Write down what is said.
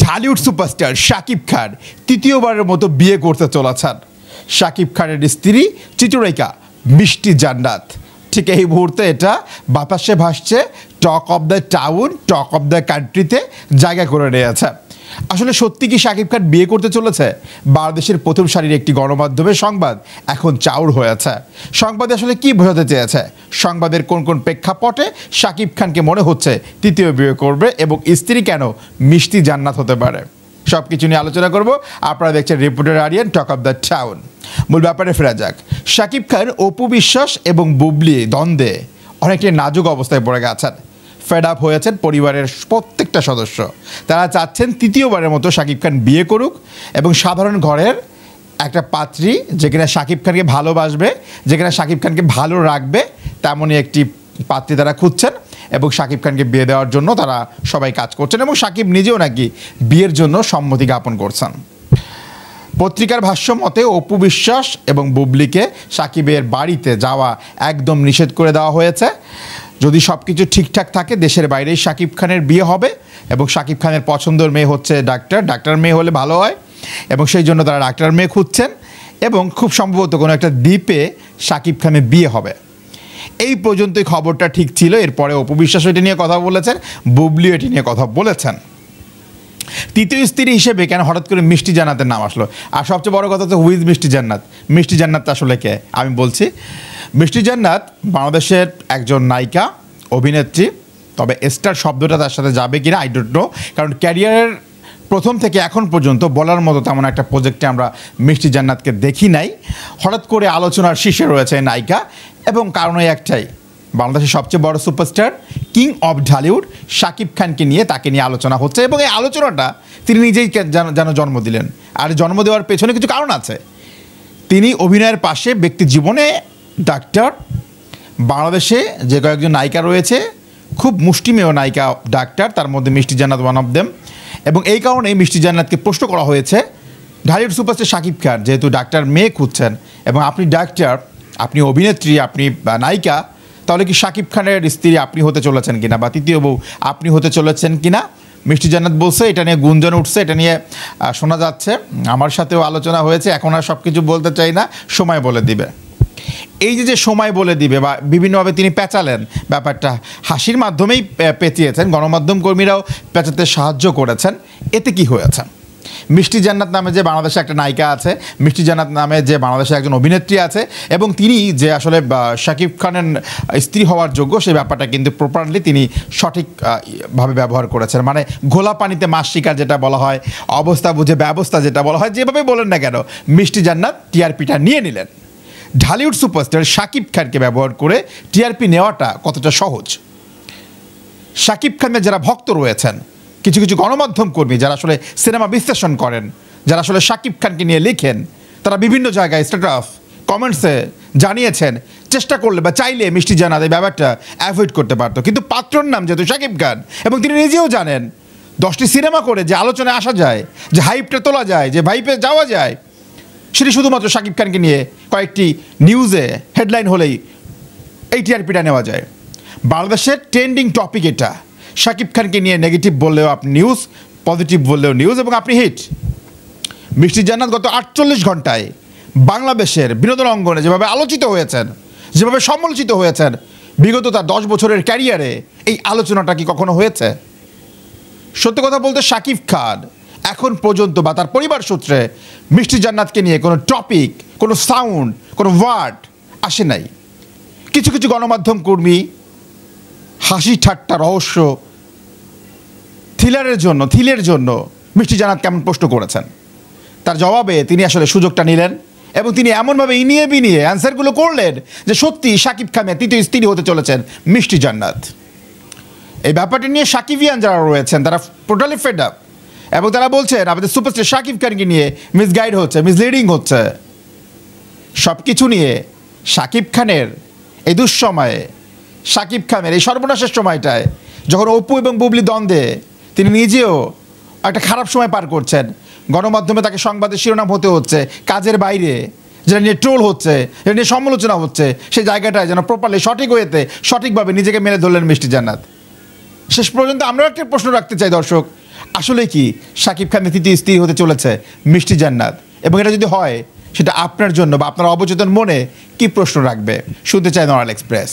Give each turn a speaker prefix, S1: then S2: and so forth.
S1: Dhallywood superstar Shakib Khan তৃতীয়বারের মতো বিয়ে করতে চলেছেন। শাকিব খানের স্ত্রী চিত্রনায়িকা মিষ্টি জান্নাত। ঠিক এই মুহূর্তে এটা বাতাসে ভাসছে, টক of the town, talk of the কান্ট্রিতে জায়গা করে নিয়েছে। আসলে সত্যি কি শাকিব খান বিয়ে করতে চলেছে? বাংলাদেশের প্রথম সারির একটি গণমাধ্যমের সংবাদ এখন চাউর হয়েছে। সংবাদে আসলে কি বোঝাতে চেয়েছে? সংবাদের কোন কোন প্রেক্ষাপটে শাকিব খানকে মনে হচ্ছে তৃতীয় বিয়ে করবে এবং স্ত্রী কেন মিষ্টি জান্নাত হতে পারে, সব কিছু নিয়ে আলোচনা করব। আপনারা দেখছেন reporter Aryan, talk of the town. মূল ব্যাপারে ফেরা যাক। শাকিব খান অপু বিশ্বাস এবং বুবলি দ্বন্দ্বে অনেকটাই নাজুক অবস্থায় পড়ে গেছেন। ফেড আপ হয়েছেন পরিবারের প্রত্যেকটা সদস্য। তারা চাচ্ছেন তৃতীয়বারের মতো শাকিব খান বিয়ে করুক এবং সাধারণ ঘরের একটা পাত্রী যেখানে শাকিব খানকে ভালোবাসবে, যেখানে শাকিব খানকে ভালো রাখবে, তেমনই একটি পাত্রী তারা খুঁজছেন এবং শাকিব খানকে বিয়ে দেওয়ার জন্য তারা সবাই কাজ করছেন এবং শাকিব নিজেও নাকি বিয়ের জন্য সম্মতি জ্ঞাপন করছেন। পত্রিকার ভাষ্য মতে অপু বিশ্বাস এবং বুবলিকে শাকিবের বাড়িতে যাওয়া একদম নিষেধ করে দেওয়া হয়েছে। যদি সব কিছু ঠিকঠাক থাকে দেশের বাইরেই শাকিব খানের বিয়ে হবে এবং শাকিব খানের পছন্দের মেয়ে হচ্ছে ডাক্তার মেয়ে হলে ভালো হয় এবং সেই জন্য তারা ডাক্তার মেয়ে খুঁজছেন এবং খুব সম্ভবত কোনো একটা দ্বীপে শাকিব খানের বিয়ে হবে। এই পর্যন্তই খবরটা ঠিক ছিল। এরপরে অপু বিশ্বাস এটি নিয়ে কথা বলেছেন, বুবলিও এটি নিয়ে কথা বলেছেন। তৃতীয় স্ত্রী হিসেবে কেন হঠাৎ করে মিষ্টি জান্নাতের নাম আসলো? আর সবচেয়ে বড় কথা তো হুইজ মিষ্টি জান্নাত। মিষ্টি জান্নাত আসলে কে? আমি বলছি, মিষ্টি জান্নাত বাংলাদেশের একজন নায়িকা, অভিনেত্রী। তবে স্টার শব্দটা তার সাথে যাবে কিনা আই ডোন্ট নো, কারণ ক্যারিয়ারের প্রথম থেকে এখন পর্যন্ত বলার মতো তেমন একটা প্রজেক্টে আমরা মিষ্টি জান্নাতকে দেখি নাই। হঠাৎ করে আলোচনার শীর্ষে রয়েছে নায়িকা এবং কারণই একটাই, বাংলাদেশের সবচেয়ে বড় superstar king of Dhallywood Shakib খানকে নিয়ে তাকে নিয়ে আলোচনা হচ্ছে এবং এই আলোচনাটা তিনি নিজেই যেন জন্ম দিলেন। আর জন্ম দেওয়ার পেছনে কিছু কারণ আছে। তিনি অভিনয়ের পাশে ব্যক্তি জীবনে ডাক্তার। বাংলাদেশে যে কয়েকজন নায়িকা রয়েছে খুব মুষ্টিমেয় নায়িকা ডাক্তার, তার মধ্যে মিষ্টি জান্নাত ওয়ান অফ দেম। এবং এই কারণেই মিষ্টি জান্নাতকে প্রশ্ন করা হয়েছে, ঢালিউড সুপারস্টার শাকিব খান যেহেতু ডাক্তার মেয়ে খুঁজছেন এবং আপনি ডাক্তার, আপনি অভিনেত্রী, আপনি নায়িকা, তাহলে কি শাকিব খানের স্ত্রী আপনি হতে চলেছেন কিনা বা তৃতীয় বউ আপনি হতে চলেছেন কিনা? মিষ্টি জান্নাত বলছে এটা নিয়ে গুঞ্জন উঠছে, এটা নিয়ে শোনা যাচ্ছে। আমার সাথেও আলোচনা হয়েছে। এখন আর সব কিছু বলতে চাই না, সময় বলে দিবে। এই যে সময় বলে দিবে বা বিভিন্নভাবে তিনি পেঁচালেন ব্যাপারটা, হাসির মাধ্যমেই পেঁচিয়েছেন, গণমাধ্যম কর্মীরাও পেঁচাতে সাহায্য করেছেন। এতে কি হয়েছে? মিষ্টি জান্নাত নামে যে বাংলাদেশে একটা নায়িকা আছে, মিষ্টি জান্নাত নামে যে বাংলাদেশে একজন অভিনেত্রী আছে এবং তিনি যে আসলে শাকিব খানের স্ত্রী হওয়ার যোগ্য, সেই ব্যাপারটা কিন্তু প্রপারলি তিনি সঠিকভাবে ব্যবহার করেছেন। মানে ঘোলা পানিতে মাছ শিকার যেটা বলা হয়, অবস্থা বুঝে ব্যবস্থা যেটা বলা হয়, যেভাবে বলেন না কেন মিষ্টি জান্নাত টিআরপিটা নিয়ে নিলেন। ঢালিউড সুপারস্টার শাকিব খানকে ব্যবহার করে টিআরপি নেওয়াটা কতটা সহজ? শাকিব খানের যারা ভক্ত রয়েছেন, কিছু কিছু গণমাধ্যম কর্মী যারা আসলে সিনেমা বিশ্লেষণ করেন, যারা আসলে শাকিব খানকে নিয়ে লেখেন, তারা বিভিন্ন জায়গায় স্ট্যাটাস কমেন্টসে জানিয়েছেন চেষ্টা করলে বা চাইলে মিষ্টি জান্নাত এই ব্যাপারটা অ্যাভয়েড করতে পারতো, কিন্তু পাত্রর নাম যেহেতু শাকিব খান এবং তিনি নিজেও জানেন 10টি সিনেমা করে যে আলোচনায় আসা যায়, যে হাইপটা তোলা যায়, যে ভাইপে যাওয়া যায়, সেটি শুধুমাত্র শাকিব খানকে নিয়ে কয়েকটি নিউজে হেডলাইন হলেই এই টিআরপিটা নেওয়া যায়। বাংলাদেশের ট্রেন্ডিং টপিক এটা। শাকিব খানকে নিয়ে নেগেটিভ বললেও আপনি নিউজ, পজিটিভ বললেও নিউজ এবং আপনি হিট। মিষ্টি জান্নাত গত 48 ঘন্টায় বাংলাদেশের বিনোদন অঙ্গনে যেভাবে আলোচিত হয়েছেন, যেভাবে সমালোচিত হয়েছেন, বিগত তার 10 বছরের ক্যারিয়ারে এই আলোচনাটা কি কখনো হয়েছে? সত্যি কথা বলতে শাকিব খান এখন পর্যন্ত বা তার পরিবার সূত্রে মিষ্টি জান্নাতকে নিয়ে কোনো টপিক, কোনো সাউন্ড, কোনো ওয়ার্ড আসে নাই। কিছু কিছু গণমাধ্যম কর্মী হাসি ঠাট্টা রহস্য থ্রিলের জন্য মিষ্টি জান্নাত কেমন প্রশ্ন করেছেন, তার জবাবে তিনি আসলে সুযোগটা নিলেন এবং তিনি এমনভাবে ইনিয়ে বিনিয়ে অ্যান্সারগুলো করলেন যে সত্যি শাকিব খানের তৃতীয় স্ত্রী হতে চলেছেন মিষ্টি জান্নাত। এই ব্যাপারটি নিয়ে শাকিবিয়ান যারা রয়েছেন তারা টোটালি ফেড আপ এবং তারা বলছেন আমাদের সুপারস্টার শাকিব খানকে নিয়ে মিসগাইড হচ্ছে, মিসলিডিং হচ্ছে। সব কিছু নিয়ে শাকিব খানের এই দুঃসময়ে, শাকিব খানের এই সর্বনাশের সময়টায়, যখন অপু এবং বুবলি দ্বন্দ্বে তিনি নিজেও একটা খারাপ সময় পার করছেন, গণমাধ্যমে তাকে সংবাদের শিরোনাম হতে হচ্ছে, কাজের বাইরে যেটা নিয়ে ট্রোল হচ্ছে, যেটা নিয়ে সমালোচনা হচ্ছে, সেই জায়গাটায় যেন প্রপারলি সঠিক ওয়েতে সঠিকভাবে নিজেকে মেলে ধরলেন মিষ্টি জান্নাত। শেষ পর্যন্ত আমরাও একটা প্রশ্ন রাখতে চাই দর্শক, আসলে কি শাকিব খানের তৃতীয় স্ত্রী হতে চলেছে মিষ্টি জান্নাত, এবং এটা যদি হয় সেটা আপনার জন্য বা আপনার অবচেতন মনে কি প্রশ্ন রাখবে? শুনতে চাই নড়াল এক্সপ্রেস।